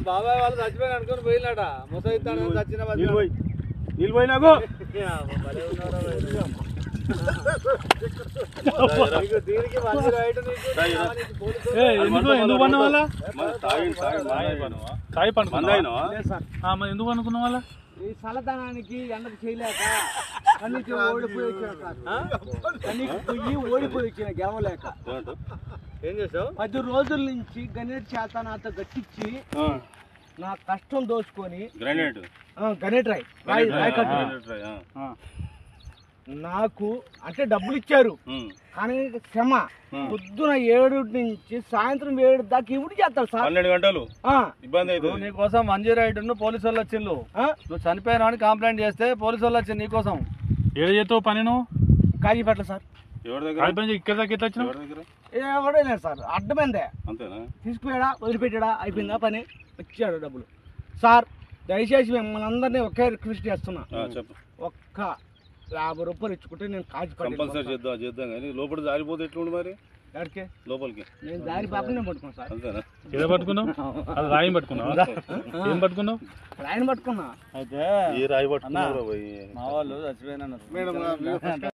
బాబాయ్ వాళ్ళు చచ్చిపోయిన అనుకుని పోయినాడ ముసైతాను చచ్చిన నీళ్ళు పోయినాకు దీనికి మంచి రైట్ ఎందుకు పన్న వాళ్ళ ఎందుకు అనుకున్న వాళ్ళ ఈ చల్లదనానికి ఎండకు చేయలేక కన్నీకి ఓడిపోయి వచ్చిన కన్నీకి పొయ్యి ఓడిపోయి వచ్చిన గెలవలేక ఏం చేసావు 10 రోజుల నుంచి గణేట్ చేత నాతో గట్టించి నా కష్టం దోచుకొని గణేట్ రాయి నాకు అంటే డబ్బులు ఇచ్చారు కానీ క్షమ పొద్దున 7 నుంచి సాయంత్రం 7 దాకా ఇవి చేస్తారు సార్ 12 గంటలు ఇబ్బంది అవుతుంది నీకోసం మంజీ రైడ్ పోలీసు వాళ్ళు వచ్చిండు నువ్వు చనిపోయినా అని కంప్లైంట్ చేస్తే పోలీసు వాళ్ళు వచ్చింది నీకోసం ఏడు చేస్తావు పని నువ్వు కాజీపేట సార్ ఇక్కడ దాకా ఎట్లా వచ్చినావు ఎవడో లేదు సార్ అడ్డమైందే అంతేనా తీసుకుపోయాడా వదిలిపెట్టాడా అయిపోయిందా పని వచ్చాడు డబ్బులు సార్ దయచేసి మిమ్మల్ని అందరినీ ఒకే రిక్వెస్ట్ చేస్తున్నా ఒక్క 50 రూపాయలు ఇచ్చుకుంటే నేను కంపల్సరీ చేద్దాం కానీ లోపల జారిపోతే ఎట్లుండి మరి ఎక్కడికి లోపలికి నేను దారి పాపనే పట్టుకున్నాను సార్ అంతేనా ఏదో పట్టుకున్నావు అది రాయి పట్టుకున్నావు ఏం పట్టుకున్నావు రాయిని పట్టుకున్నా అయితే ఈ రాయి పట్టుకున్నావు మా వాళ్ళు చచ్చిపోయినా